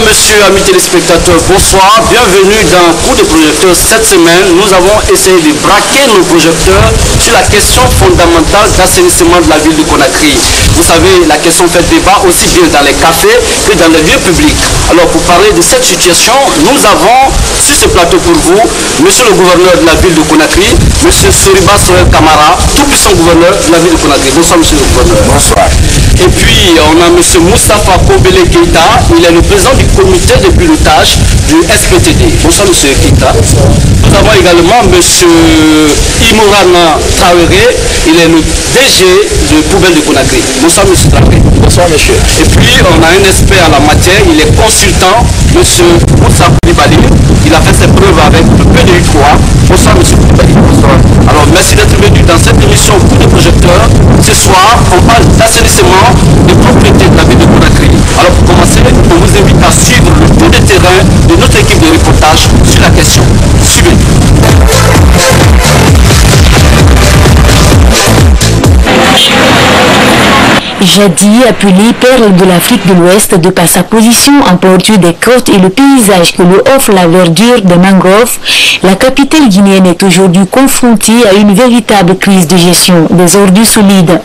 messieurs, amis téléspectateurs, bonsoir. Bienvenue dans Coup de projecteur. Cette semaine, nous avons essayé de braquer nos projecteurs sur la question fondamentale d'assainissement de la ville de Conakry. Vous savez, la question fait débat aussi bien dans les cafés que dans les lieux publics. Alors, pour parler de cette situation, nous avons sur ce plateau pour vous, monsieur le gouverneur de la ville de Conakry, monsieur Soriba Sorel Kamara, tout-puissant gouverneur de la ville de Conakry. Bonsoir, monsieur le gouverneur. Bonsoir. Et puis, on a monsieur Moustapha Kobele Keita, il est le président du comité de pilotage du SPTD. Bonsoir, monsieur Keita. Nous avons également monsieur Imorana Traoré, il est le DG de Poubelle de Conakry. Bonsoir, monsieur Traoré. Bonsoir, monsieur. Et puis, on a un expert en la matière, il est consultant, monsieur Moussa Koulibaly. Il a fait ses preuves avec le PDU3. Bonsoir, monsieur Koulibaly. Bonsoir. Alors, merci d'être venu dans cette émission Coup de projecteur. Ce soir, on parle d'assainissement des propriétés de la ville de Conakry. Alors, pour commencer, on vous invite à suivre le tour de terrain de notre équipe de reportage sur la question. Suivez. Jadis appelée perle de l'Afrique de l'Ouest de par sa position en bordure des côtes et le paysage que lui offre la verdure des mangroves, la capitale guinéenne est aujourd'hui confrontée à une véritable crise de gestion des ordures solides.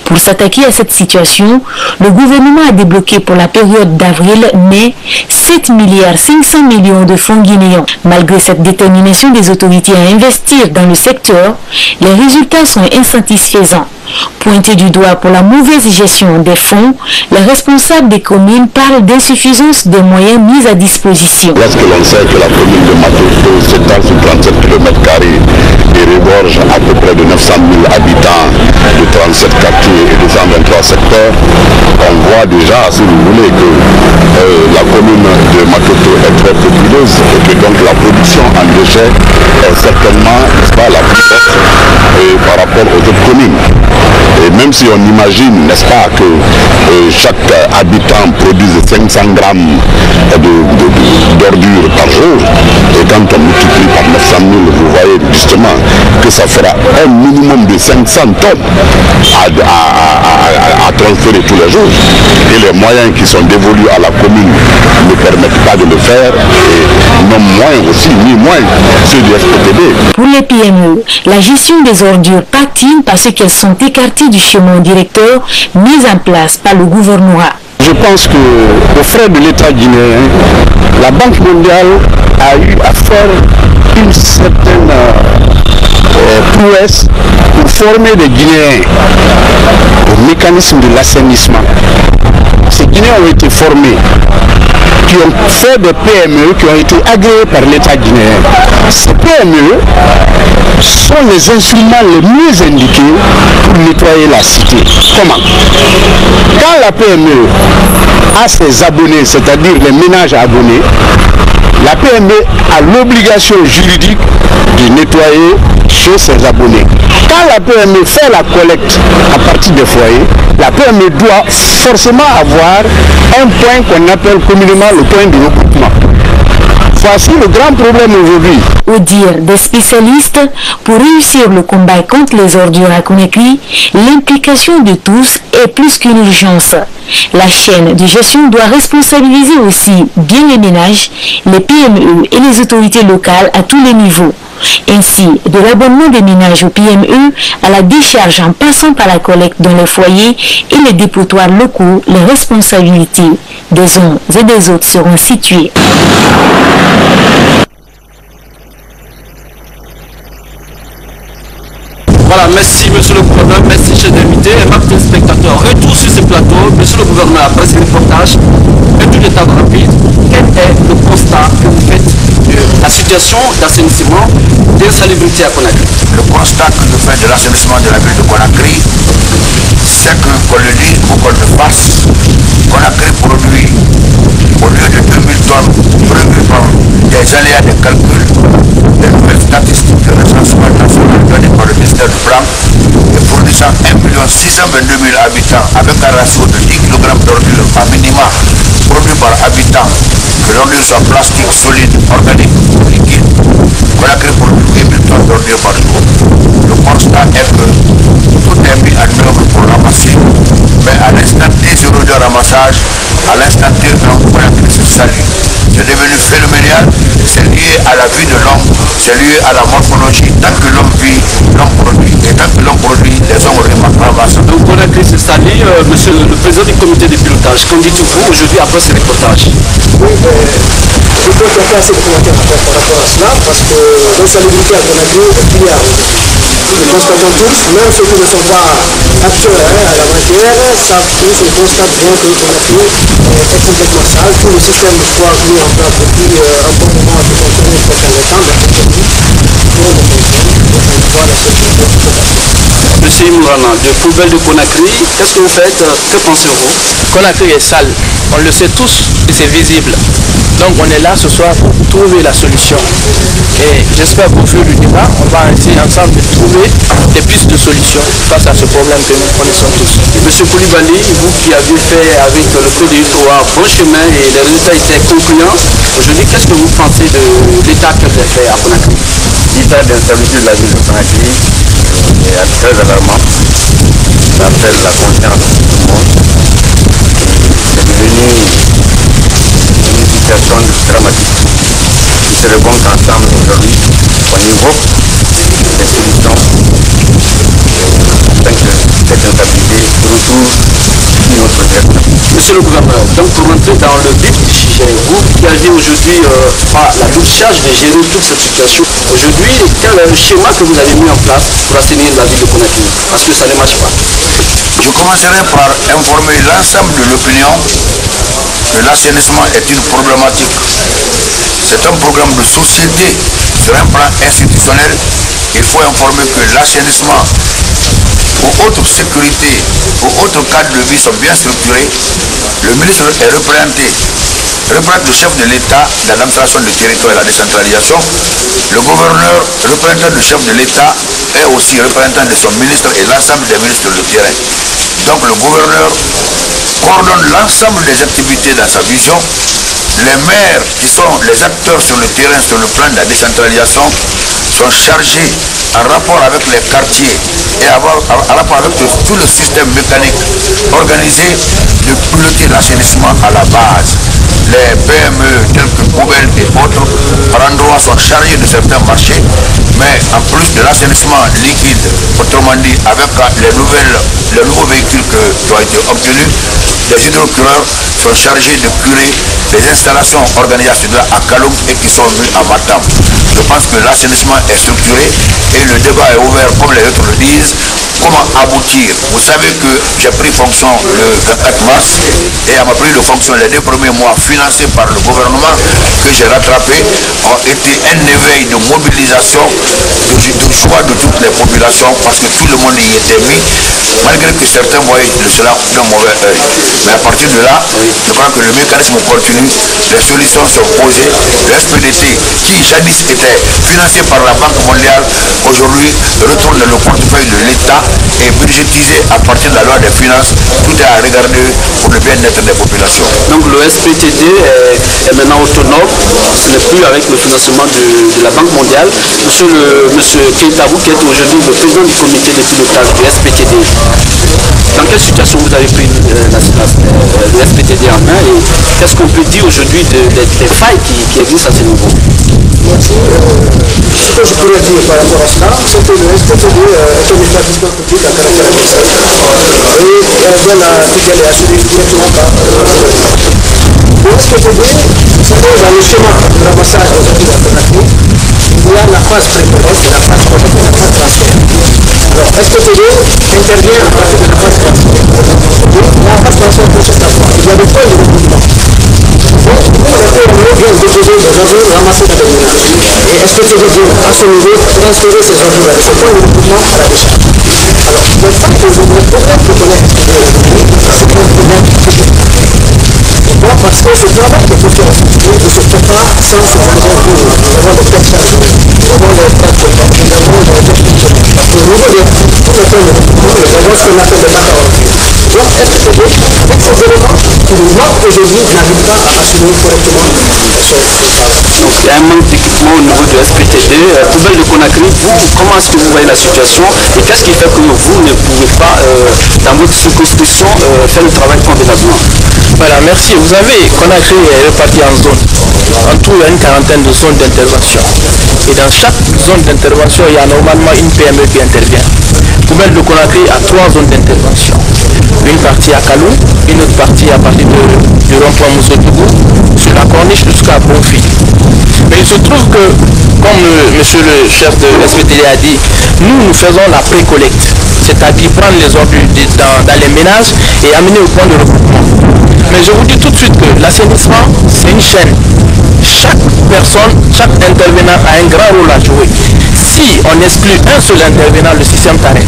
Pour s'attaquer à cette situation, le gouvernement a débloqué pour la période d'avril-mai 7,5 milliards de francs guinéens. Malgré cette détermination des autorités à investir dans le secteur, les résultats sont insatisfaisants. Pointés du doigt pour la mauvaise gestion des fonds, les responsables des communes parlent d'insuffisance des moyens mis à disposition. Lorsque l'on sait que la commune de Matoto s'étend sur 37 km² et regorge à peu près de 900 000 habitants de 37 quartiers et 223 secteurs, on voit déjà, si vous voulez, que la commune de Matoto est très populeuse et que donc la production en déchets est certainement, n'est-ce pas, la plus forte par rapport aux autres communes. Et même si on imagine, n'est-ce pas, que chaque habitant produise 500 grammes d'ordures par jour, et quand on multiplie par 900 000, vous voyez justement que ça fera un minimum de 500 tonnes à transférer tous les jours. Et les moyens qui sont dévolus à la commune ne permettent pas de le faire, et non moins aussi, ni moins ceux du SPTD. Pour les PME, la gestion des ordures patine parce qu'elles sont écartées du chemin directeur mis en place par le gouvernorat. Je pense qu'aux frais de l'État guinéen, la Banque mondiale a eu à faire une certaine prouesse pour former des Guinéens au mécanisme de l'assainissement. Ces Guinéens ont été formés, qui ont fait des PME qui ont été agréés par l'État guinéen. Ces PME sont les instruments les mieux indiqués pour nettoyer la cité. Comment? Quand la PME a ses abonnés, c'est-à-dire les ménages abonnés, la PME a l'obligation juridique de nettoyer chez ses abonnés. Quand la PME fait la collecte à partir des foyers, la PME doit forcément avoir un point qu'on appelle communément le point de regroupement. Voici le grand problème aujourd'hui. Au dire des spécialistes, pour réussir le combat contre les ordures à Conakry, l'implication de tous est plus qu'une urgence. La chaîne de gestion doit responsabiliser aussi bien les ménages, les PME et les autorités locales à tous les niveaux. Ainsi, de l'abonnement des ménages aux PME à la décharge en passant par la collecte dans les foyers et les dépotoirs locaux, les responsabilités des uns et des autres seront situées. Voilà, merci monsieur le gouverneur, merci chers invités et mes téléspectateurs. Retour sur ce plateau, monsieur le gouverneur, après ce reportage, un tour de table rapide. Quel est le constat que vous faites de la situation d'assainissement d'insalubrité à Conakry? Le constat que je fais de l'assainissement de la ville de Conakry, c'est que, qu'on le dise ou qu'on le fasse, Conakry produit au lieu de 2000 tonnes prévues par des aléas de calcul, des nouvelles statistiques de recensement national données par le ministère du Plan, et produisant 1 622 000 habitants avec un ratio de 10 kg d'ordure par minima produit par habitant, que l'ordure soit plastique, solide, organique ou liquide. Conakry produit 8 000 tonnes d'ordure par jour. Le constat est que tout est mis en œuvre pour ramasser, mais à l'instant T, zéro de ramassage, à l'instant T, Conakry se salit. C'est devenu phénoménal, c'est lié à la vie de l'homme, c'est lié à la morphologie. Tant que l'homme vit, l'homme produit. Et tant que l'homme produit, les hommes remarqueront ça. Donc Conakry s'est sali, monsieur le président du comité de pilotage, qu'en dites-vous aujourd'hui après ce reportage? Oui, je peux faire assez de commentaires par rapport à cela, parce que l'insalubrité à Conakry est criarde. Nous constatons tous, même ceux qui ne sont pas acteurs à la matière, savent tous, on constate bien que Conakry est complètement sale. Tout le système soit mis en place depuis un bon moment qui fonctionne depuis un temps, bien entendu, pour ne fonctionne, on voit la sécurité de la Monsieur Mourana, de poubelle de Conakry, qu'est-ce que vous faites? Que pensez-vous? Conakry est sale, on le sait tous et c'est visible. Donc on est là ce soir pour trouver la solution. Et j'espère qu'au fil du débat, on va essayer ensemble de trouver des pistes de solution face à ce problème que nous connaissons tous. Monsieur Koulibaly, vous qui avez fait avec le produit 3 bon chemin et les résultats étaient concluants, aujourd'hui, qu'est-ce que vous pensez de l'état que vous avez fait à Conakry? L'état d'instabilité de la ville de Conakry est très alarmant. Ça appelle la conscience de tout le monde. C'est devenu une situation dramatique. Il serait bon qu'ensemble aujourd'hui, on évoque des solutions afin que cette instabilité retrouve notre direction. Monsieur le gouverneur, donc pour rentrer dans le vif du sujet, vous qui avez aujourd'hui la double charge de gérer toute cette situation, aujourd'hui, quel est le schéma que vous avez mis en place pour assainir la ville de Conakry? Parce que ça ne marche pas. Je commencerai par informer l'ensemble de l'opinion que l'assainissement est une problématique. C'est un programme de société sur un plan institutionnel. Il faut informer que l'assainissement ou autres sécurités ou autres cadres de vie sont bien structurés. Le ministre est représenté, représente le chef de l'État dans l'administration du territoire et la décentralisation. Le gouverneur, représentant du chef de l'État, est aussi représentant de son ministre et l'ensemble des ministres de terrain. Donc le gouverneur coordonne l'ensemble des activités dans sa vision. Les maires, qui sont les acteurs sur le terrain, sur le plan de la décentralisation, sont chargés en rapport avec les quartiers et en rapport avec tout le système mécanique organisé de piloter l'assainissement à la base. Les PME, tels que poubelles et autres, par endroits sont chargés de certains marchés, mais en plus de l'assainissement liquide, autrement dit avec les nouveaux véhicules qui ont été obtenus, les hydrocureurs sont chargés de curer les installations organisées à Kaloum et qui sont venues à Matam. Je pense que l'assainissement est structuré et le débat est ouvert, comme les autres le disent. Comment aboutir? Vous savez que j'ai pris fonction le 24 mars et à ma prise de fonction les 2 premiers mois financés par le gouvernement que j'ai rattrapé ont été un éveil de mobilisation, de choix de toutes les populations parce que tout le monde y était mis, malgré que certains voyaient cela d'un mauvais œil. Mais à partir de là, je crois que le mécanisme continue, les solutions sont posées. Le SPDT, qui jadis était financé par la Banque mondiale, aujourd'hui retourne dans le portefeuille de l'État et budgétisé à partir de la loi des finances. Tout est à regarder pour le bien-être des populations. Donc le SPTD est maintenant autonome, ce n'est plus avec le financement de la Banque mondiale. Monsieur Keita, vous qui êtes aujourd'hui le président du comité de pilotage du SPTD, dans quelle situation vous avez pris le SPTD en main et qu'est-ce qu'on peut dire aujourd'hui des failles qui existent à ce niveau? Merci. Ce que je pourrais dire par rapport à cela, c'est que le SPTD est un établissement public à caractère administratif et dont la tutelle est assurée directement par le SPTD. Vous savez, dans le schéma de ramassage des ordures à Conakry, il y a la phase précoce et la phase correcte et la phase transfert. Alors, SPTD intervient à partir de la phase transfert. La phase transfert consiste à quoi? Il y a des points de regroupement. Les PME viennent déposer des ordures ramassées dans des ménages. Et SPTD vient à ce niveau transférer ces ordures de ce point de regroupement à la décharge. Alors, le fait que le problème que connaît SPTD aujourd'hui, c'est un problème technique. Pourquoi? Parce que ce travail de conférence ne se fait pas sans se ranger pour nous. Nous avons des tests chargés, nous avons des tests de temps, nous avons des tests fonctionnels. Parce qu'au niveau des points de regroupement, nous avons ce qu'on appelle des bacs à ordures. Donc, SPTD, avec ces éléments qui nous manquent aujourd'hui, n'arrive pas à assumer correctement son travail. Donc il y a un manque d'équipement au niveau du SPTD. Poubelle de Conakry, comment est-ce que vous voyez la situation et qu'est-ce qui fait que vous ne pouvez pas, dans votre circonscription, faire le travail convenablement? Voilà, merci. Vous savez, Conakry est réparti en zones. En tout, il y a une quarantaine de zones d'intervention. Et dans chaque zone d'intervention, il y a normalement une PME qui intervient. Poubelle de Conakry a 3 zones d'intervention. Une partie à Kalou, une autre partie à partir du rond-point Moussotougou, sur la corniche jusqu'à Bonfil. Mais il se trouve que, comme monsieur le chef de l'SPTD a dit, nous faisons la pré-collecte, c'est-à-dire prendre les ordures dans les ménages et amener au point de regroupement. Mais je vous dis tout de suite que l'assainissement, c'est une chaîne. Chaque personne, chaque intervenant a un grand rôle à jouer. Si on exclut un seul intervenant, le système s'arrête.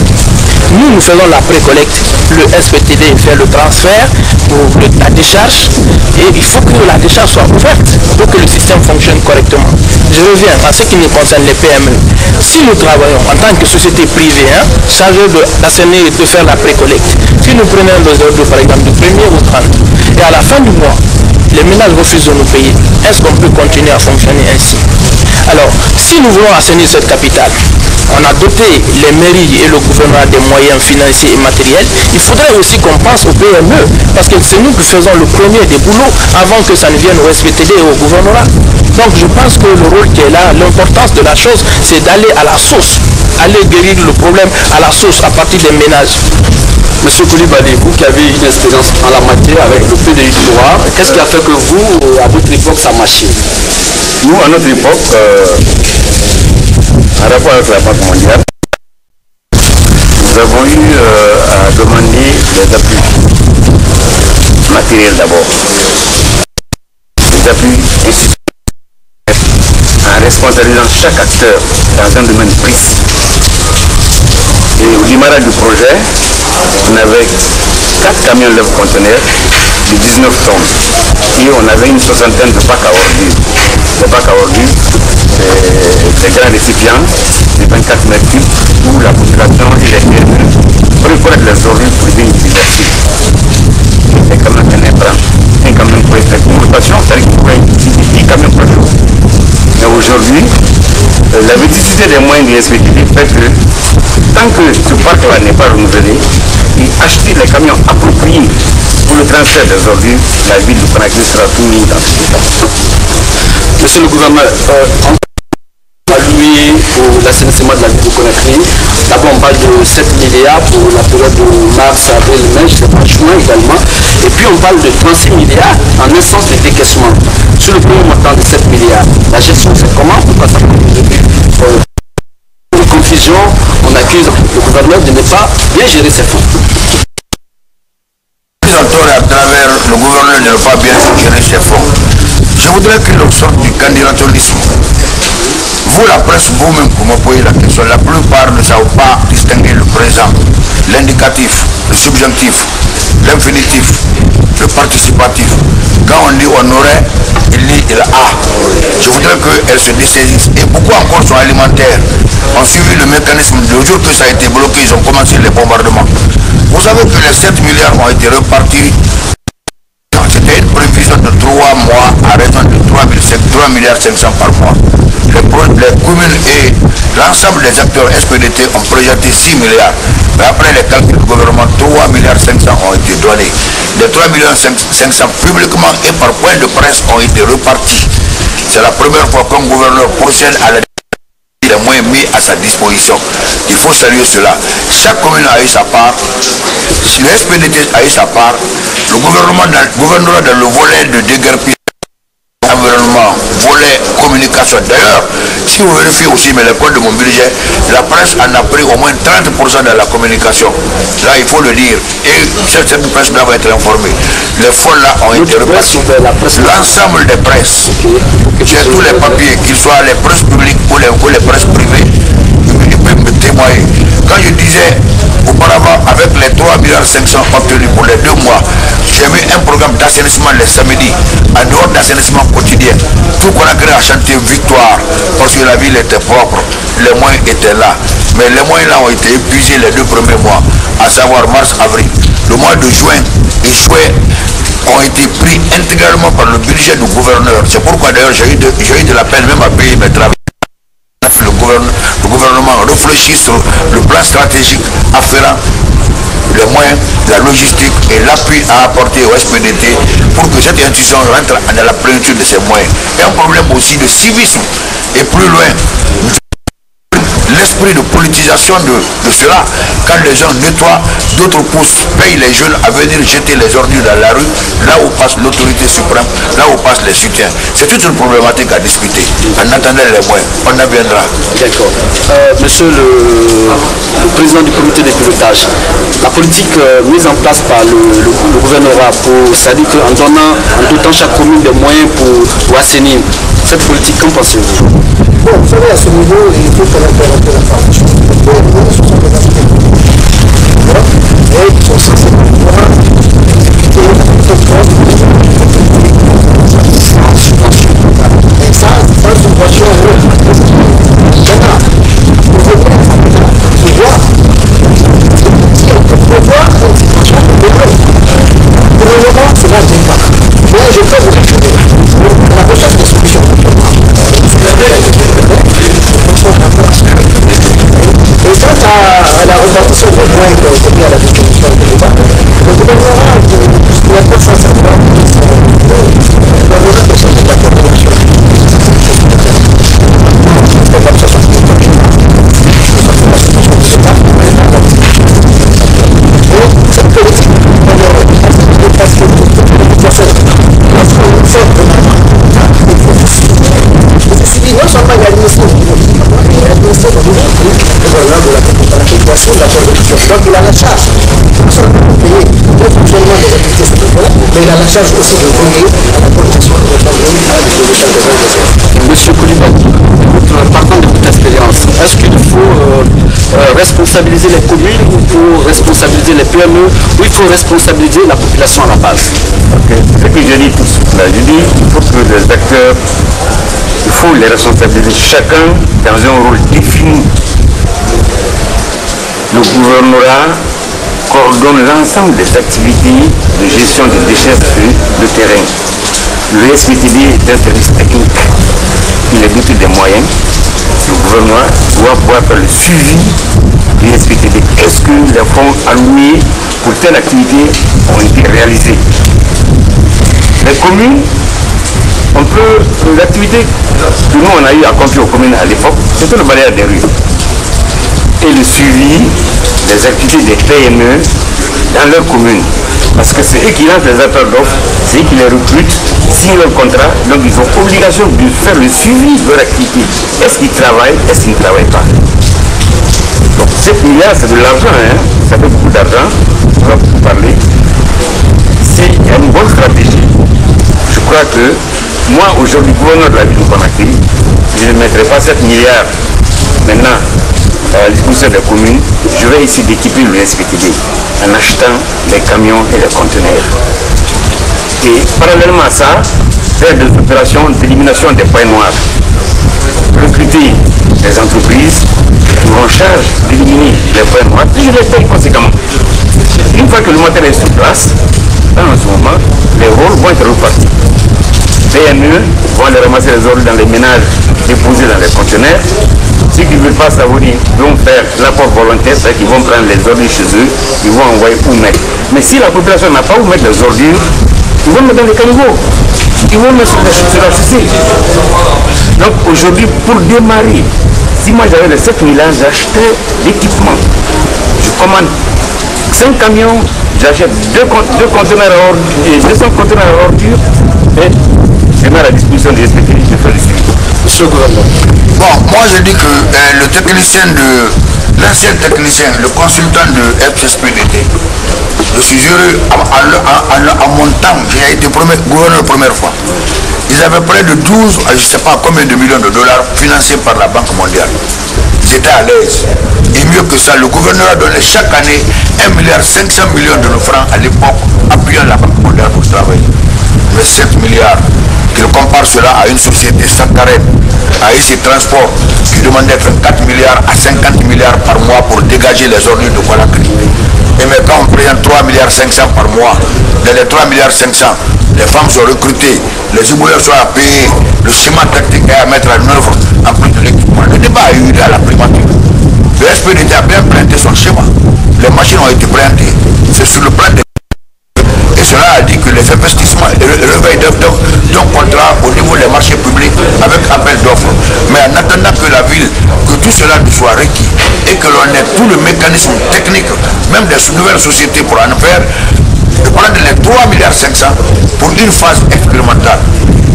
Nous faisons la pré-collecte, le SPTD fait le transfert pour la décharge et il faut que la décharge soit ouverte pour que le système fonctionne correctement. Je reviens à ce qui nous concerne les PME. Si nous travaillons en tant que société privée, chargée d'assainir et de faire la pré-collecte, si nous prenons les ordres par exemple du 1er au 30 et à la fin du mois, les ménages refusent de nous payer, est-ce qu'on peut continuer à fonctionner ainsi? Alors, si nous voulons assainir cette capitale, on a doté les mairies et le gouvernement des moyens financiers et matériels. Il faudrait aussi qu'on pense aux PME, parce que c'est nous qui faisons le premier des boulots avant que ça ne vienne au SPTD et au gouvernement. Donc je pense que le rôle qui est là, l'importance de la chose, c'est d'aller à la source, aller guérir le problème à la source, à partir des ménages. Monsieur Koulibaly, vous qui avez une expérience en la matière avec le PDU du Noir, qu'est-ce qui a fait que vous, à votre époque, ça marchait? Nous, à notre époque, en rapport avec la Banque mondiale, nous avons eu à demander des appuis matériels d'abord, des appuis institutionnels, en responsabilisant chaque acteur dans un domaine précis. Et au démarrage du projet, on avait 4 camions lève-conteneurs de 19 tonnes et on avait une soixantaine de bacs à ordures. Les bacs à ordures, c'est des grands récipients de 24 mètres cubes où la population et les PME peuvent collecter les ordures pour une utilisation. C'est quand même un épreuve. Un camion pour être une rotation, c'est-à-dire qu'il pourrait utiliser 10 camions par jour. Mais aujourd'hui, la vétusté des moyens de SPTD fait que tant que ce parc-là n'est pas renouvelé, et acheter les camions appropriés pour le transfert des ordures, la ville de Conakry sera tout mis dans cet état. Monsieur le gouverneur, on va allouer pour l'assainissement de la ville de Conakry. D'abord, on parle de 7 milliards pour la période de mars, avril, mai, je sais pas, juin également. Et puis, on parle de 36 milliards en essence de décaissement. Sur le premier montant de 7 milliards, la gestion, c'est comment? Pourquoi ça confusion, on accuse le gouverneur de ne pas bien gérer ses fonds. À travers le gouverneur de ne pas bien gérer ses fonds. Je voudrais qu'il sorte du candidatisme. Vous, la presse, vous-même, vous me posez la question. La plupart ne savent pas distinguer le présent, l'indicatif, le subjonctif, l'infinitif, le participatif. Quand on dit on aurait, il dit il a. Je voudrais qu'elle se dessaisisse. Et beaucoup encore sont alimentaires. On suivi le mécanisme. Le jour que ça a été bloqué, ils ont commencé les bombardements. Vous savez que les 7 milliards ont été repartis. C'était une prévision de 3 mois à raison de 3 milliards 500 par mois. Les communes et l'ensemble des acteurs SPDT ont projeté 6 milliards. Mais après les calculs du gouvernement, 3 milliards 500 ont été donnés. Les 3 milliards 500 publiquement et par point de presse ont été repartis. C'est la première fois qu'un gouverneur procède à la les moyens mis à sa disposition. Il faut saluer cela. Chaque commune a eu sa part. Si le SPDT a eu sa part, le gouvernement dans le volet de déguerpissement, environnement, volet communication. D'ailleurs, si vous vérifiez aussi mais les comptes de mon budget, la presse en a pris au moins 30% dans la communication. Là, il faut le dire. Et cette presse doit être informée. Les fonds là ont été repartis. L'ensemble des presses, j'ai tous les papiers, qu'ils soient les presses publiques ou les presses privées, ils peuvent me témoigner. Quand je disais auparavant, avec les 3 milliards 500 obtenus pour les 2 mois, j'ai mis un programme d'assainissement les samedis, en dehors d'assainissement quotidien. Tout Conakry a chanté victoire, parce que la ville était propre, les moyens étaient là. Mais les moyens là ont été épuisés les 2 premiers mois, à savoir mars, avril. Le mois de juin et juillet ont été pris intégralement par le budget du gouverneur. C'est pourquoi d'ailleurs j'ai eu de la peine même à payer mes travaux. Le gouvernement réfléchit sur le plan stratégique afférent les moyens, la logistique et l'appui à apporter au SPDT pour que cette institution rentre dans la plénitude de ses moyens. Et un problème aussi de civisme. Et plus loin, l'esprit de politisation de cela, quand les gens nettoient, d'autres poussent, payent les jeunes à venir jeter les ordures dans la rue, là où passe l'autorité suprême, là où passent les soutiens. C'est toute une problématique à discuter. En attendant les moyens, on en viendra. D'accord. Monsieur le président du comité de pilotage, la politique mise en place par le gouvernorat, c'est-à-dire en dotant chaque commune des moyens pour assainir, cette politique, qu'en pensez-vous? Bon, vous savez, à ce niveau, il faut qu'on ait un peu d'information. Ce sont des aspects et ils sont censés pouvoir exécuter sans subvention. Et ça, sans subvention, maintenant, pour venir se voir, si on peut prévoir une subvention, pour le moment, cela ne vient pas. Mais je peux vous dire la recherche des solutions. Et quant à la répartition des moyens qui ont été mis à la disposition de l'État, le gouvernement n'a pas sincèrement de la coordination. Cette politique, parce que non seulement l'administration de la préparation de la production. Donc il a la charge, non seulement de payer le fonctionnement des activités sectorielles, mais il a la charge aussi de veiller à la protection de notre environnement et à la disposition des besoins. Monsieur Koulibaly, partant de votre expérience, est-ce qu'il faut responsabiliser les communes ou il faut responsabiliser les PME ou il faut responsabiliser la population à la base? Ce que je dis tout de suite là, je dis qu'il faut que les acteurs, il faut les responsabiliser chacun dans un rôle défini. Le gouvernorat coordonne l'ensemble des activités de gestion des déchets sur le terrain. Le SPTD est un service technique. Il est doté des moyens. Le gouvernement doit pouvoir faire le suivi du SPTD. Est-ce que les fonds alloués pour telle activité ont été réalisés? Les communes, l'activité que nous on a eu à confier aux communes à l'époque, c'était le balayage des rues. Et le suivi des activités des PME dans leur commune. Parce que c'est eux qui lancent les appels d'offres, c'est eux qui les recrutent, signent leur contrat, donc ils ont obligation de faire le suivi de leur activité. Est-ce qu'ils travaillent, est-ce qu'ils ne travaillent pas? Donc 7 milliards c'est de l'argent, hein? Ça fait beaucoup d'argent, on va vous parler. S'il y a une bonne stratégie, je crois que moi aujourd'hui, gouverneur de la ville de Conakry, je ne mettrai pas 7 milliards maintenant à la disposition des communes. Je vais essayer d'équiper le SPTD en achetant les camions et les conteneurs. Et parallèlement à ça, faire des opérations d'élimination des points noirs. Recruter des entreprises qui vont en charge d'éliminer les points noirs et je les paye conséquemment. Une fois que le matériel est sur place, en ce moment, les rôles vont être repartis. PME vont aller ramasser les ordures dans les ménages déposés dans les conteneurs. Ceux qui ne veulent pas savoir, ils vont faire l'apport volontaire, c'est-à-dire qu'ils vont prendre les ordures chez eux, ils vont envoyer où mettre. Mais si la population n'a pas où mettre les ordures, ils vont mettre dans les caniveaux. Ils vont mettre sur la chaussée. Donc aujourd'hui, pour démarrer, si moi j'avais les 7 milliards, j'achetais l'équipement. Je commande 5 camions, j'achète 2 conteneurs à ordures, 200 conteneurs à ordures, et je mets à la disposition des SPTD, je fais le suivi. Monsieur le gouverneur. Bon, moi je dis que le technicien l'ancien technicien, le consultant de FSPDT, je suis heureux, à mon temps, j'ai été gouverneur la première fois. Ils avaient près de 12, je ne sais pas combien de millions de dollars financés par la Banque mondiale. Ils étaient à l'aise. Et mieux que ça, le gouverneur a donné chaque année 1,5 milliard de francs à l'époque, appuyant la Banque mondiale pour travailler. Mais 7 milliards, qu'il compare cela à une société Sakarène, à IC Transport, qui demande d'être 4 milliards à 50 milliards par mois pour dégager les ordures de Conakry. Et mais quand on prend 3,5 milliards par mois, dans les 3,5 milliards, les femmes sont recrutées, les éboueurs sont à payer, le ciment tactique est à mettre en œuvre en plus de l'équipement. Le débat a eu lieu à la primature. Le SPDT a bien planté son schéma. Les machines ont été plantées. C'est sur le plan des... Et cela a dit que les investissements et le réveil d'un contrat au niveau des marchés publics avec appel d'offres. Mais en attendant que la ville, que tout cela soit requis et que l'on ait tout le mécanisme technique, même des nouvelles sociétés pour en faire, de prendre les 3,5 milliards pour une phase expérimentale.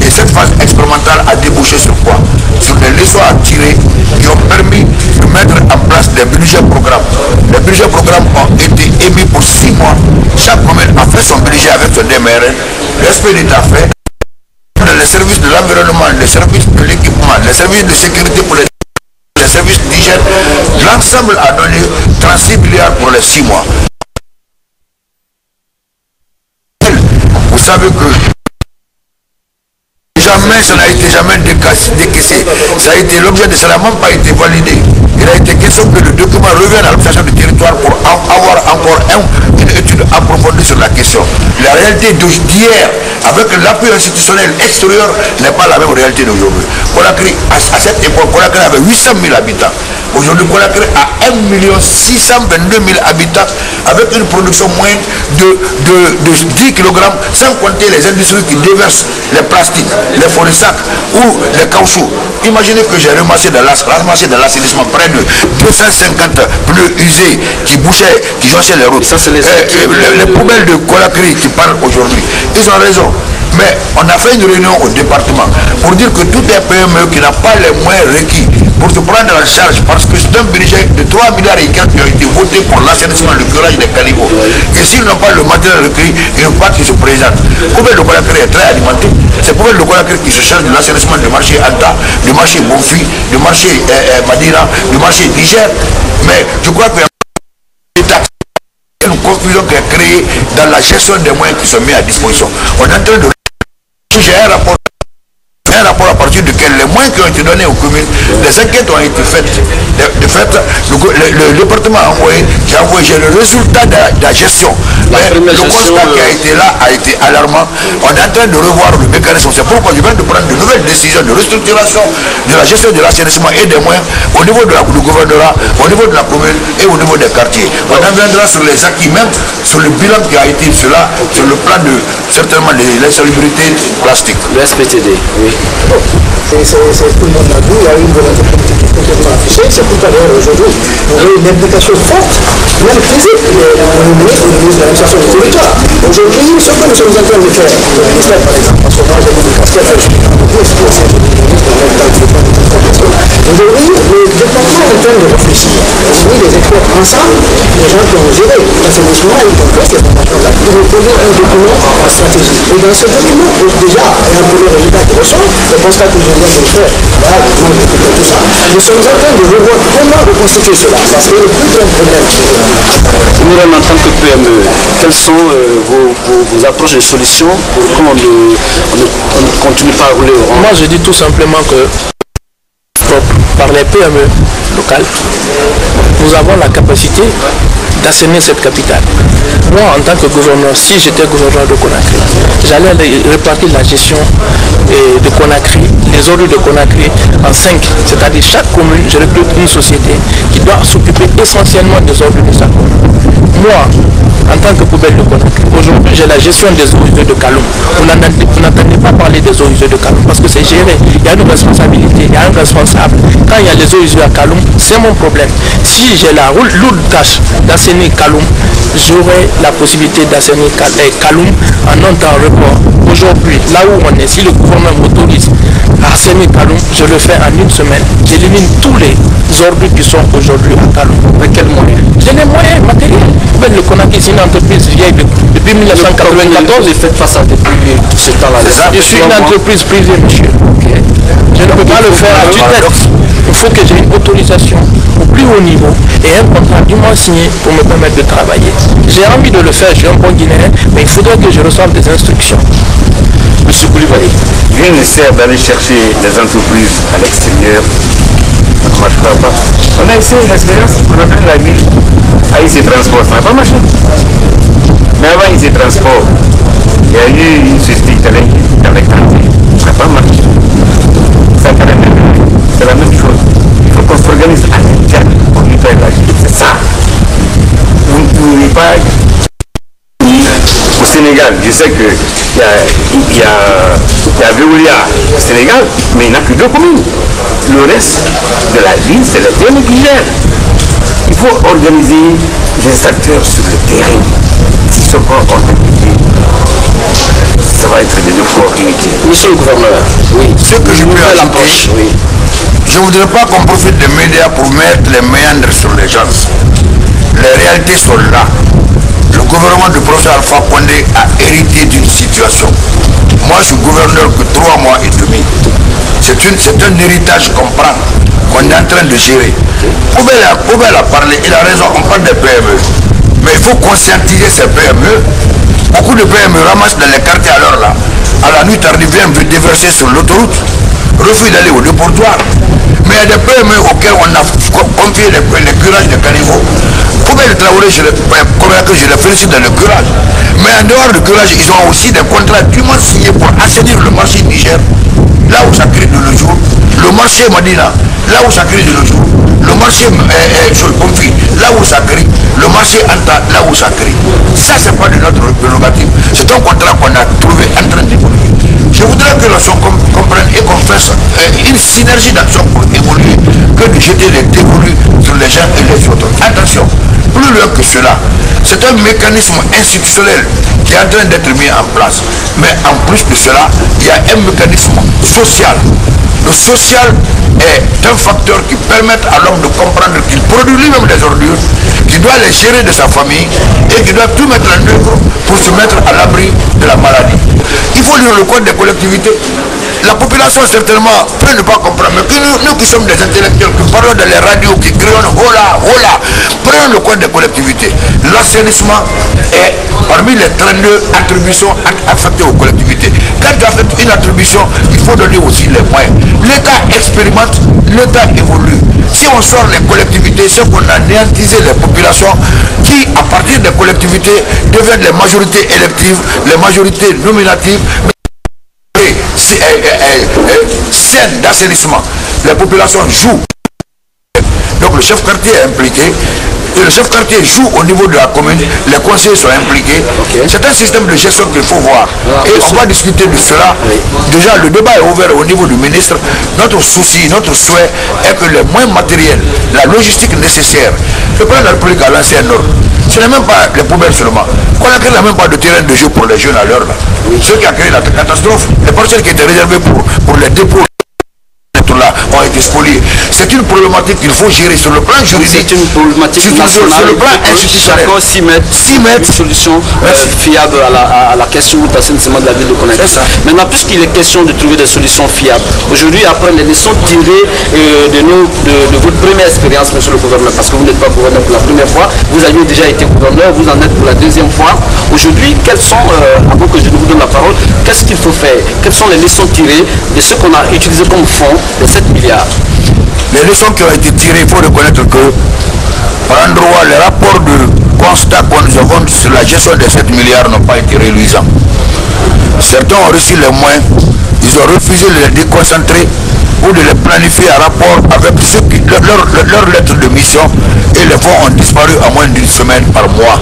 Et cette phase expérimentale a débouché sur quoi? Sur des leçons à tirer qui ont permis de mettre en place des budgets programmes. Les budgets programmes ont été émis pour 6 mois. Chaque commune a fait son budget avec son DMRN. Le SPDT a fait les services de l'environnement, les services de l'équipement, les services de sécurité pour les services d'hygiène. L'ensemble a donné 36 milliards pour les 6 mois. Vous savez que jamais ça n'a été décaissé. Ça a été l'objet de ça n'a même pas été validé. Il a été question que le document revienne à l'administration du territoire pour avoir encore une étude approfondie sur la question. La réalité d'hier, avec l'appui institutionnel extérieur, n'est pas la même réalité d'aujourd'hui. Conakry, à cette époque, Conakry avait 800 000 habitants. Aujourd'hui, Conakry a 1 622 000 habitants avec une production moyenne de 10 kg, sans compter les industries qui déversent les plastiques, les forêts sacs ou les caoutchoucs. Imaginez que j'ai ramassé de l'assainissement près de 250 pneus usés qui bouchaient, qui jonchaient les routes. Ça, c'est les poubelles de Conakry qui parlent aujourd'hui. Ils ont raison. Mais on a fait une réunion au département pour dire que tout un PME qui n'a pas les moyens requis pour se prendre en charge, parce que c'est un budget de 3 milliards et quelques qui ont été votés pour l'assainissement, le curage des caniveaux. Et s'ils n'ont pas le matériel requis, ils ne pas qu'ils se présentent. Poubelle de Conakry est très alimentée. C'est Poubelle de Conakry qui se charge de l'assainissement du marché Anta, du marché Bonfi, du marché Madina, du marché Niger. Mais je crois que une confusion qui est créée dans la gestion des moyens qui sont mis à disposition. On est en train de... J'ai un rapport à partir duquel les moyens qui ont été donnés aux communes, les enquêtes ont été faites. De fait, le département a envoyé, j'ai le résultat de la gestion. Mais le constat qui a été là a été alarmant. On est en train de revoir le mécanisme. C'est pourquoi je viens de prendre de nouvelles décisions de restructuration de la gestion de l'assainissement et des moyens au niveau du gouvernorat, au niveau de la commune et au niveau des quartiers. On en viendra sur les acquis, même sur le bilan qui a été cela, sur le plan de certainement l'insalubrité plastique. Le SPTD, oui. C'est tout le monde l'a vu, il y a une volonté politique qui est complètement affichée. C'est pourquoi d'ailleurs aujourd'hui, on a une implication forte, même physique, au ministre de l'administration du territoire. Aujourd'hui, ce que nous sommes en train de faire, le ministère par exemple, parce que moi j'ai mis une casquette, je suis en aujourd'hui, le département est en train de réfléchir. On a mis les experts ensemble, les gens qui ont géré l'assainissement, y compris ces formations-là, pour nous poser un document en stratégie. Et dans ce document, déjà, il y a un premier résultat qui ressort, le constat que je viens de faire, là, tout ça. Nous sommes en train de revoir comment reconstituer cela, parce que le plus grand problème, nous-mêmes en tant que PME, quelles sont vos approches et solutions pour qu'on ne continue pas à rouler au rang? Moi, je dis tout simplement que par les PME locales, nous avons la capacité d'assainir cette capitale. Moi, en tant que gouverneur, si j'étais gouverneur de Conakry, j'allais répartir la gestion de Conakry, les ordures de Conakry en 5. C'est-à-dire chaque commune, je recrute une société qui doit s'occuper essentiellement des ordures de sa commune. Moi, en tant que poubelle de Conakry, aujourd'hui j'ai la gestion des eaux usées de Kaloum. Vous n'entendez pas parler des eaux usées de Kaloum parce que c'est géré. Il y a une responsabilité, il y a un responsable. Quand il y a les eaux usées à Kaloum, c'est mon problème. Si j'ai la lourde tâche d'assainir Kaloum, j'aurai la possibilité d'assainir Kaloum en un temps record. Aujourd'hui, là où on est, si le gouvernement m'autorise à assainir Kaloum, je le fais en une semaine. J'élimine tous les ordures qui sont aujourd'hui à Kaloum. Avec quels moyens? J'ai les moyens matériels. Le Conakry, c'est une entreprise vieille depuis 1994. Vous faites face à depuis tout ce temps-là. Je suis une entreprise privée, monsieur. Okay. Je ne peux pas le faire à tue-tête. Il faut que j'ai une autorisation au plus haut niveau et un contrat du moins signé pour me permettre de travailler. J'ai envie de le faire, je suis un bon Guinéen, mais il faudrait que je reçoive des instructions. Monsieur Koulibaly, rien ne sert d'aller chercher des entreprises à l'extérieur. Ça ne marchera pas. On a essayé l'expérience, on a pris la ville à IC Transport, ça n'a pas marché. Mais avant IC Transport, il y a eu une société italienne qui avait tenté, ça n'a pas marché. Ça c'est la même chose. Il faut qu'on s'organise à l'interne pour lui faire Sénégal, je sais qu'il y a Veolia au Sénégal, mais il n'y a que 2 communes. Le reste de la ville, c'est le terrain qui gère. Il faut organiser les acteurs sur le terrain. S'ils ne sont pas organisés, ça va être des efforts inutiles. Monsieur le gouverneur, oui. Ce que je peux ajouter, oui. Je ne voudrais pas qu'on profite des médias pour mettre les méandres sur les gens. Les réalités sont là. Le gouvernement du professeur Alpha Condé a hérité d'une situation. Moi, je suis gouverneur que 3 mois et demi. C'est un héritage qu'on prend, qu'on est en train de gérer. Poubelle a parlé, il a raison, on parle des PME. Mais il faut conscientiser ces PME. Beaucoup de PME ramassent dans les quartiers à l'heure là. À la nuit tardive, viennent déverser sur l'autoroute, refusent d'aller au déportoir. Mais il y a des PME auxquels on a confié les curages de caniveaux. Poubelle Traoré, je les félicite dans le curage. Mais en dehors du curage, ils ont aussi des contrats dûment signés pour assainir le marché Niger. Là où ça crie de nos jours, le marché Madina, là où ça crie de nos jours, le marché Confit, là où ça crie, le marché Anta, là où ça crie. Ça, c'est pas de notre prérogative. C'est un contrat qu'on a trouvé en train d'évoluer. Je voudrais que les gens comprennent et qu'on fasse une synergie d'action pour évoluer, que de jeter les dévolus sur les gens et les autres. Attention, plus loin que cela, c'est un mécanisme institutionnel qui est en train d'être mis en place. Mais en plus de cela, il y a un mécanisme social. Le social est un facteur qui permet à l'homme de comprendre qu'il produit lui-même des ordures, qu'il doit les gérer de sa famille et qu'il doit tout mettre en œuvre pour se mettre à l'abri de la maladie. Il faut lire le code des collectivités. La population certainement peut ne pas comprendre, mais nous qui sommes des intellectuels, qui parlons dans les radios, qui crions hola, hola, prenons le code des collectivités. L'assainissement est parmi les 32 attributions affectées aux collectivités. Quand tu affectes une attribution, il faut donner aussi les moyens. L'État expérimente, l'État évolue. Si on sort les collectivités, c'est qu'on a néantisé les populations qui, à partir des collectivités, deviennent les majorités électives, les majorités nominatives, scène d'assainissement. Les populations jouent. Donc le chef quartier est impliqué. Et le chef quartier joue au niveau de la commune, les conseillers sont impliqués. C'est un système de gestion qu'il faut voir. Et on va discuter de cela. Déjà, le débat est ouvert au niveau du ministre. Notre souci, notre souhait est que les moyens matériels, la logistique nécessaire, le président de la République a lancé un ordre. Ce n'est même pas les poubelles seulement. Conakry n'a même pas de terrain de jeu pour les jeunes à l'heure là. Ceux qui ont créé la catastrophe, les parcelles qui étaient réservées pour les dépôts là ont été spoliés. C'est une problématique qu'il faut gérer sur le plan juridique. C'est une problématique nationale. Sur le plan institutionnel. Chacun s'y mettre une solution fiable à la question d'assainissement de la ville de Conakry. Maintenant, puisqu'il est question de trouver des solutions fiables, aujourd'hui, après les leçons tirées de votre première expérience, monsieur le gouverneur, parce que vous n'êtes pas gouverneur pour la première fois, vous aviez déjà été gouverneur, vous en êtes pour la deuxième fois. Aujourd'hui, quelles sont, avant que je vous donne la parole, qu'est-ce qu'il faut faire? Quelles sont les leçons tirées de ce qu'on a utilisé comme fonds de 7 milliards? Les leçons qui ont été tirées, il faut reconnaître que, par endroit, les rapports de constat que nous avons sur la gestion des 7 milliards n'ont pas été réalisants. Certains ont reçu les moyens, ils ont refusé de les déconcentrer ou de les planifier en rapport avec ceux qui, leur lettre de mission, et les fonds ont disparu en moins d'une semaine par mois.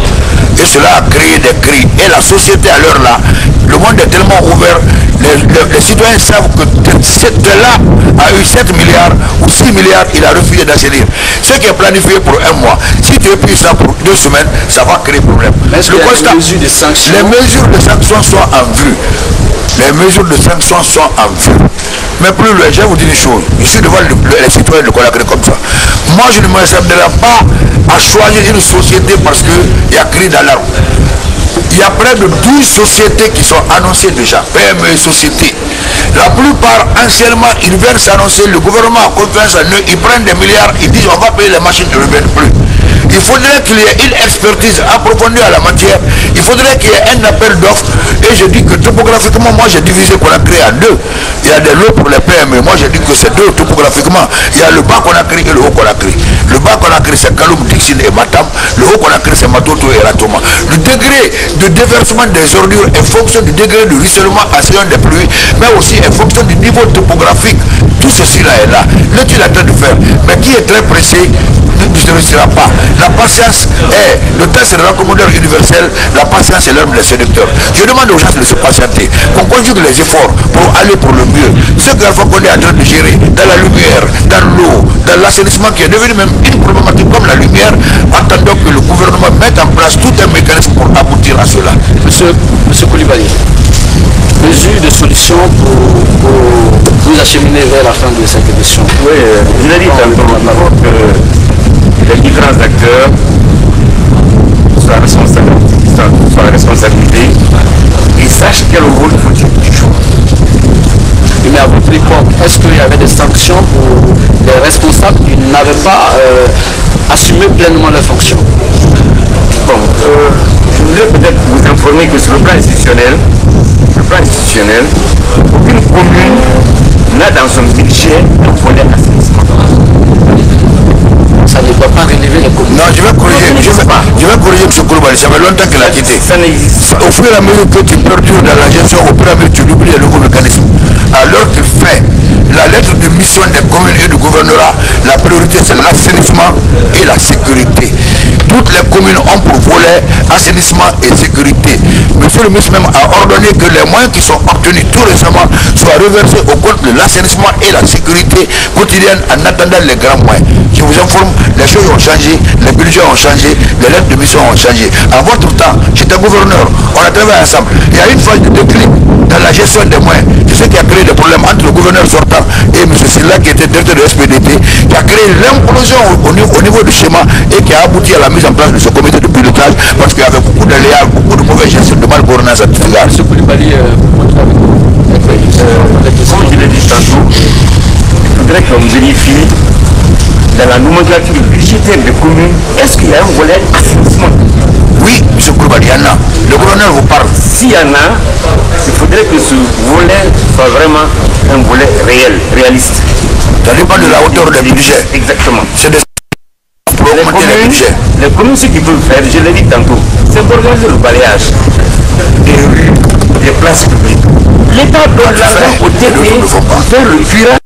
Et cela a créé des cris. Et la société à l'heure là, le monde est tellement ouvert, les citoyens savent que cet là a eu 7 milliards ou 6 milliards, il a refusé d'assainir. Ce qui est planifié pour un mois, si tu épuises ça pour 2 semaines, ça va créer problème. Mais les mesures de sanctions sont en vue. Les mesures de sanctions sont en vue. Mais plus loin, je vais vous dire une chose. Je suis devant les citoyens de Conakry comme ça. Moi, je ne me m'attendrai pas à choisir une société parce qu'il y a cri d'alarme. Il y a près de 12 sociétés qui sont annoncées déjà, PME et sociétés. La plupart, anciennement, ils viennent s'annoncer, le gouvernement a confiance en eux, ils prennent des milliards, ils disent on va payer les machines, ils ne reviennent plus. Il faudrait qu'il y ait une expertise approfondie à la matière. Il faudrait qu'il y ait un appel d'offres. Et je dis que topographiquement, moi j'ai divisé Conakry en deux. Il y a des lots pour les PME. Moi j'ai dit que c'est deux topographiquement. Il y a le bas Conakry et le haut Conakry. Le bas Conakry c'est Kaloum, Dixine et Matam. Le haut Conakry c'est Matoto et Ratoma. Le degré de déversement des ordures est fonction du degré de ruissellement assurant des pluies, mais aussi en fonction du niveau topographique. Tout ceci là est là. L'étude est en train de faire. Mais qui est très pressé réussira pas. La patience est, le test est le raccommodeur universel, la patience est l'homme des séducteurs. Je demande aux gens de se patienter, qu'on conjugue les efforts pour aller pour le mieux. Ce qu'Alpha Condé est en train de gérer, dans la lumière, dans l'eau, dans l'assainissement qui est devenu même une problématique comme la lumière, attendons que le gouvernement mette en place tout un mécanisme pour aboutir à cela. Monsieur Koulibaly, mesures de solution pour vous acheminer vers la fin de cette émission. Oui, je l'ai dit tantôt, que les différents acteurs soient responsabilité et sachent quel rôle faut-il jouer. Mais à votre époque, est-ce qu'il y avait des sanctions pour les responsables qui n'avaient pas assumé pleinement leurs fonctions? Bon, je voulais peut-être vous informer que sur le plan institutionnel, aucune commune n'a dans son budget un volet assainissement. Ça ne doit pas relever les communes. Non, je vais corriger M. Koulibaly, ça fait longtemps qu'il a quitté. Ça n'existe pas. Au fur et à mesure que tu perdures dans la gestion, au fur et à mesure que tu oublies les nouveaux mécanismes. Alors qu'il fait la lettre de mission des communes et du gouvernorat, la priorité c'est l'assainissement et la sécurité. Toutes les communes ont pour volet assainissement et sécurité. Monsieur le ministre même a ordonné que les moyens qui sont obtenus tout récemment soient reversés au compte de l'assainissement et la sécurité quotidienne en attendant les grands moyens. Je vous informe, les choses ont changé, les budgets ont changé, les lettres de mission ont changé. En votre temps, j'étais gouverneur, on a travaillé ensemble. Il y a une phase de déclic dans la gestion des moyens. C'est ce qui a créé des problèmes entre le gouverneur sortant et M. Silla qui était directeur de SPDT, qui a créé l'implosion au niveau du schéma et qui a abouti à la mise en place de ce comité de pilotage parce qu'il y avait beaucoup d'aléas, beaucoup de mauvaises gestion, de malgouvernance à tout égard. M. Koulibaly, comme je l'ai dit tantôt, il faudrait qu'on vérifie dans la nomenclature budgétaire des communes, est-ce qu'il y a un volet assainissement? Oui, M. Koulibaly, il y en a. Le gouverneur vous parle. S'il y en a, il faudrait que ce volet soit vraiment un volet réel, réaliste. Ça dépend de la hauteur des budgets. Exactement. C'est des pour augmenter les budgets. Les communes, ce qu'ils peuvent faire, je l'ai dit tantôt, c'est organiser le balayage des rues, des places publiques. L'État donne l'argent au TP pour faire le curage.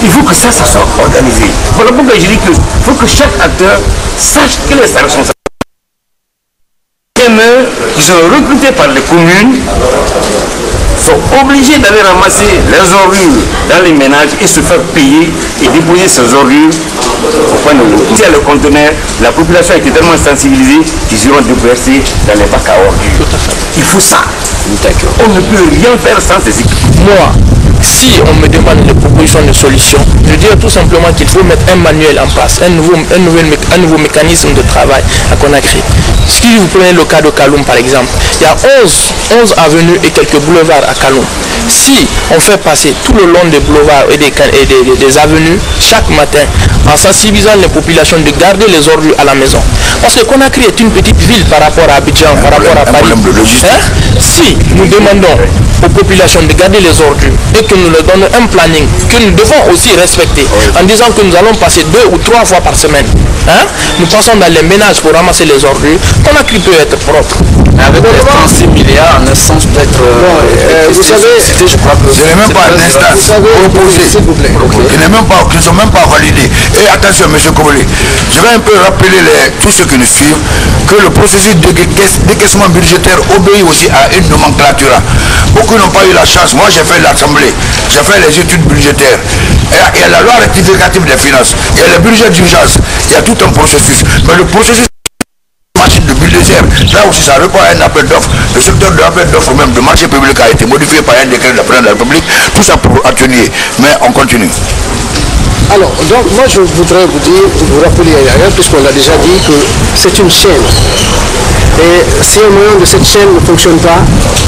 Il faut que ça soit organisé. Voilà pourquoi je dis qu'il faut que chaque acteur sache quelle est sa responsabilité. Les PME qui sont recrutés par les communes sont obligés d'aller ramasser les ordures dans les ménages et se faire payer et déposer ces ordures au point de l'eau. Si il y a le conteneur, la population est tellement sensibilisée qu'ils iront déverser dans les bacs à ordures. Il faut ça. On ne peut rien faire sans ces équipes. Moi, si on me demande une proposition de solution, je dirais tout simplement qu'il faut mettre un manuel en place, un nouveau mécanisme de travail à Conakry. Si vous prenez le cas de Kaloum par exemple, il y a 11 avenues et quelques boulevards à Kaloum. Si on fait passer tout le long des boulevards et des avenues chaque matin en sensibilisant les populations de garder les ordures à la maison. Parce que Conakry est une petite ville par rapport à Abidjan, par rapport à Paris. Si nous demandons aux populations de garder les ordures et que nous leur donnons un planning que nous devons aussi respecter en disant que nous allons passer 2 ou 3 fois par semaine, nous passons dans les ménages pour ramasser les ordures, Conakry peut être propre. Avec les 36 milliards, en essence peut-être... vous savez, je crois que ce n'est même pas une instance proposée. Ils ne sont même pas validés. Et attention, M. Koulibaly, je vais un peu rappeler tous ceux qui nous suivent que le processus de décaissement budgétaire obéit aussi à une nomenclature. Beaucoup n'ont pas eu la chance. Moi, j'ai fait l'Assemblée, j'ai fait les études budgétaires. Il y a la loi rectificative des finances, il y a le budget d'urgence, il y a tout un processus. Mais le processus machine de bulldozer, là aussi ça répond à un appel d'offres. Le secteur de l'appel d'offres même de marché public a été modifié par un décret de la présidence de la République. Tout ça pour atténuer. Mais on continue. Alors, donc moi je voudrais vous rappeler ailleurs, puisqu'on l'a déjà dit, que c'est une chaîne. Et si un moment de cette chaîne ne fonctionne pas,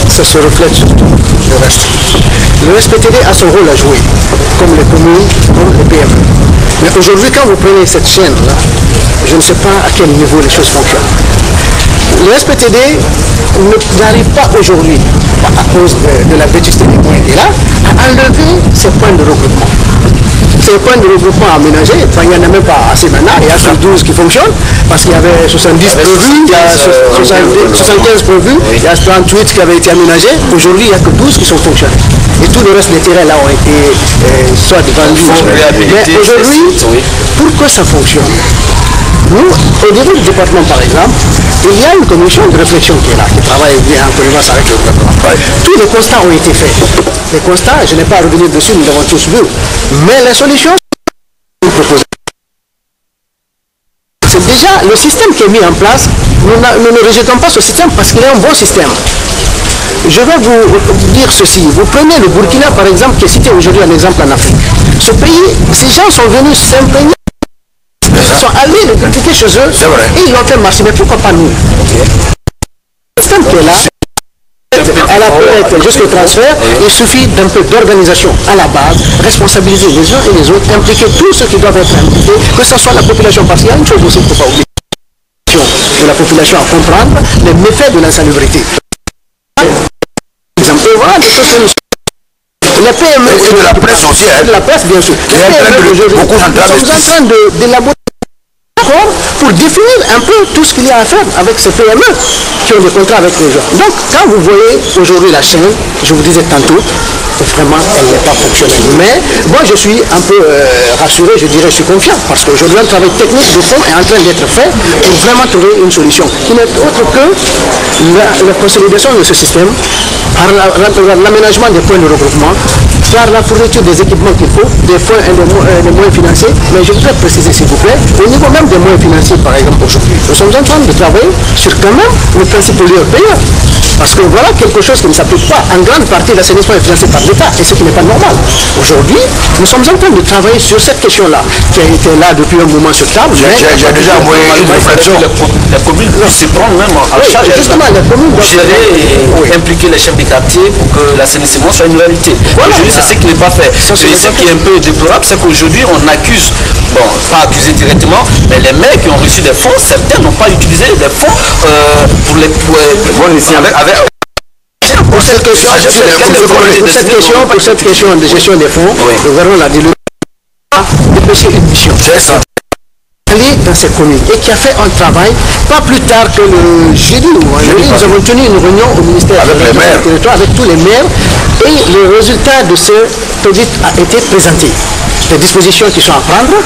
ça se reflète sur tout le reste. Le SPTD a son rôle à jouer, comme les communes, comme les PME. Mais aujourd'hui, quand vous prenez cette chaîne-là, je ne sais pas à quel niveau les choses fonctionnent. Le SPTD n'arrive pas aujourd'hui, à cause de la vétusté des moyens là, à enlever ces points de regroupement. ces points de regroupement aménagés, enfin, il n'y en a même pas assez maintenant, il y a que 12 qui fonctionnent, parce qu'il y avait 70 prévus, il y a 75 prévus, il y a 38 qui avaient été aménagés, aujourd'hui il n'y a que 12 qui sont fonctionnels. Et tout le reste des terrains là ont été soit vendus. Mais aujourd'hui, pourquoi ça fonctionne? Nous, au niveau du département par exemple, il y a une commission de réflexion qui est là, qui travaille bien en connivence avec le gouvernement. Tous les constats ont été faits. Les constats, je n'ai pas à revenir dessus, nous l'avons tous vu. Mais les solutions sont proposées. C'est déjà le système qui est mis en place. Nous ne rejetons pas ce système parce qu'il est un bon système. Je vais vous dire ceci. Vous prenez le Burkina par exemple, qui est cité aujourd'hui un exemple en Afrique. Ce pays, ces gens sont venus s'imprégner. Ils sont allés le critiquer chez eux et ils l'ont fait marcher. Mais pourquoi pas nous? Le système qui est là, elle a peut être jusqu'au transfert, il suffit d'un peu d'organisation à la base, responsabiliser les uns et les autres, impliquer tous ceux qui doivent être impliqués, que ce soit la population, parce qu'il y a une chose aussi qu'il ne faut pas oublier, de la population à comprendre les méfaits de l'insalubrité. Et voilà des choses que nous... Les PME et de la presse aussi, de la presse bien sûr. Les PME aujourd'hui, nous sommes en train d'élaborer pour définir un peu tout ce qu'il y a à faire avec ces PME qui ont des contrats avec les gens. Donc, quand vous voyez aujourd'hui la chaîne, je vous disais tantôt, vraiment, elle n'est pas fonctionnelle. Mais moi, je suis un peu rassuré, je dirais, je suis confiant, parce qu'aujourd'hui, un travail technique de fond est en train d'être fait pour vraiment trouver une solution qui n'est autre que la consolidation de ce système par l'aménagement des points de regroupement, par la fourniture des équipements qu'il faut, des fonds et des moyens financiers. Mais je voudrais préciser, s'il vous plaît, au niveau même des moyens financiers, par exemple, aujourd'hui, nous sommes en train de travailler sur quand même le principe pollueur-payeur. Parce que voilà quelque chose qui ne s'applique pas. En grande partie, l'assainissement est financé par l'État, et ce qui n'est pas normal. Aujourd'hui, nous sommes en train de travailler sur cette question-là, qui a été là depuis un moment sur table. J'ai déjà envoyé une réflexion. La commune doit se prendre même en charge. Justement, la commune doit gérer et impliquer les chefs de quartier pour que l'assainissement soit une réalité. Aujourd'hui, c'est ce qui n'est pas fait. Ce qui est un peu déplorable, c'est qu'aujourd'hui, on accuse, bon, pas accusé directement, mais les maires qui ont reçu des fonds, certains n'ont pas utilisé les fonds pour les... Pour cette question de gestion des fonds, le gouvernement a dit dépêcher une mission. Aller dans ces communes et qui a fait un travail pas plus tard que le jeudi. Nous avons tenu une réunion au ministère du territoire avec tous les maires et le résultat de ce audit a été présenté. Les dispositions qui sont à prendre,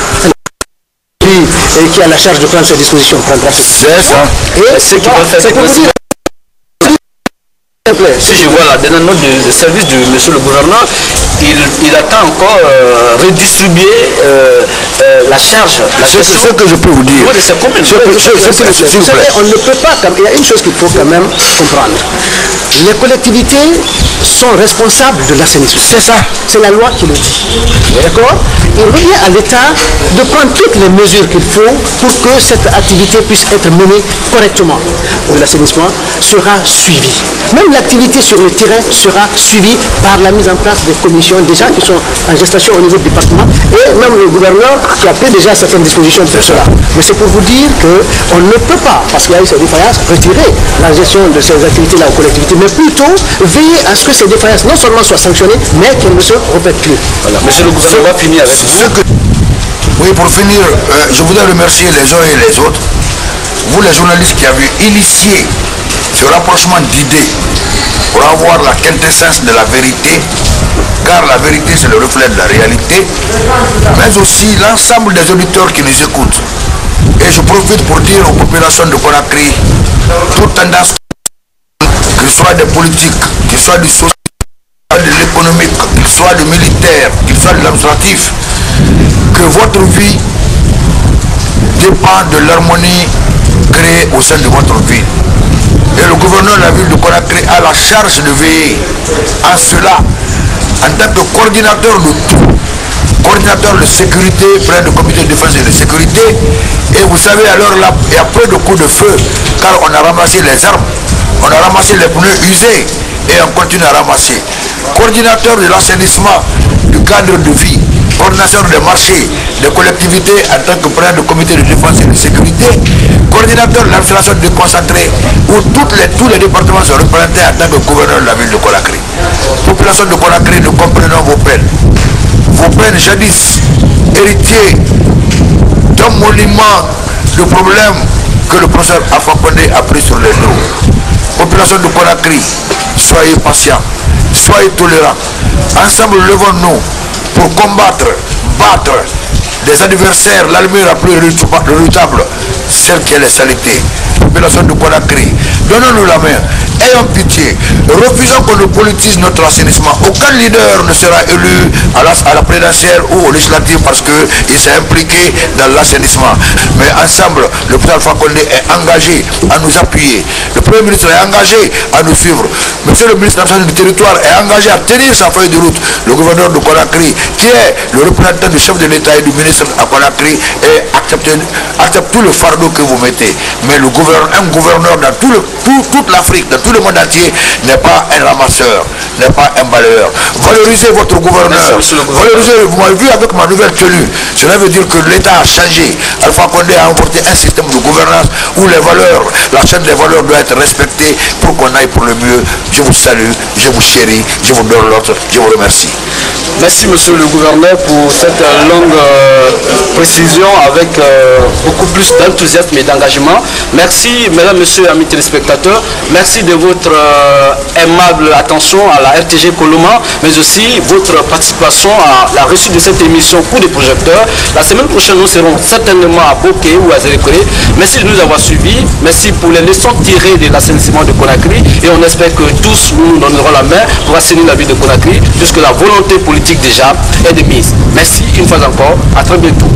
et qui a la charge de prendre ces dispositions prendra ce qui c'est ça. Et ce qui va faire si je vois la dernière note de service de monsieur le gouverneur, il attend encore redistribuer la charge. C'est ce que je peux vous dire. On ne peut pas, il y a une chose qu'il faut quand même comprendre. Les collectivités sont responsables de l'assainissement. C'est ça, c'est la loi qui le dit. D'accord? Il revient à l'État de prendre toutes les mesures qu'il faut pour que cette activité puisse être menée correctement. L'assainissement sera suivi. Même l'activité sur le terrain sera suivie par la mise en place des commissions, des gens qui sont en gestation au niveau du département et même le gouverneur qui a pris déjà certaines dispositions pour cela. Mais c'est pour vous dire qu'on ne peut pas, parce qu'il y a eu ces défaillances, retirer la gestion de ces activités-là aux collectivités, mais plutôt veiller à ce que ces défaillances non seulement soient sanctionnées, mais qu'elles ne se répètent plus. Voilà. Monsieur le gouverneur va finir avec vous. Oui, pour finir, je voudrais remercier les uns et les autres, vous les journalistes qui avez initié ce rapprochement d'idées pour avoir la quintessence de la vérité, car la vérité c'est le reflet de la réalité, mais aussi l'ensemble des auditeurs qui nous écoutent. Et je profite pour dire aux populations de Conakry, toute tendance, qu'il soit des politiques, qu'il soit du social, de l'économique, qu'il soit du militaire, qu'il soit de l'administratif, que votre vie dépend de l'harmonie créée au sein de votre ville. Et le gouverneur de la ville de Conakry a la charge de veiller à cela en tant que coordinateur de tout, coordinateur de sécurité près du comité de défense et de sécurité. Et vous savez, alors là, il y a peu de coups de feu car on a ramassé les armes, on a ramassé les pneus usés et on continue à ramasser. Coordinateur de l'assainissement du cadre de vie, coordinateur des marchés, des collectivités en tant que président du comité de défense et de sécurité, coordinateur de l'administration déconcentrée où tous les départements sont représentés en tant que gouverneur de la ville de Conakry. Population de Conakry, nous comprenons vos peines. Vos peines jadis héritiers d'un monument de problèmes que le professeur Alpha Condé a pris sur les dos. Population de Conakry, soyez patients, soyez tolérants. Ensemble, levons-nous pour combattre, battre des adversaires, l'ennemi la plus redoutable, celle qui est la saleté. Population de Conakry, donnons-nous la main, ayons pitié, refusons qu'on ne politise notre assainissement. Aucun leader ne sera élu à la présidentielle ou au législatif parce qu'il s'est impliqué dans l'assainissement. Mais ensemble, le président Alpha Condé est engagé à nous appuyer. Le Premier ministre est engagé à nous suivre. Monsieur le ministre de l'Administration du territoire est engagé à tenir sa feuille de route. Le gouverneur de Conakry, qui est le représentant du chef de l'État et du ministre à Conakry, accepte tout le fardeau que vous mettez. Mais le un gouverneur dans toute l'Afrique, dans tout le monde entier, n'est pas un ramasseur, n'est pas un balayeur. Valorisez votre gouverneur. Valorisez, vous m'avez vu avec ma nouvelle tenue. Cela veut dire que l'État a changé. Alpha Condé a emporté un système de gouvernance où les valeurs, la chaîne des valeurs doit être respectée pour qu'on aille pour le mieux. Je vous salue, je vous chéris, je vous donne l'autre, je vous remercie. Merci monsieur le gouverneur pour cette longue précision avec beaucoup plus d'enthousiasme et d'engagement. Merci mesdames, messieurs, amis téléspectateurs. Merci de votre aimable attention à la RTG Coloma, mais aussi votre participation à la réussite de cette émission Coup de projecteurs. La semaine prochaine, nous serons certainement à Bokeh ou à Zérékoré. Merci de nous avoir suivis. Merci pour les leçons tirées de l'assainissement de Conakry. Et on espère que tous nous donnerons la main pour assainir la ville de Conakry, puisque la volonté politique déjà est de mise. Merci une fois encore. À très bientôt.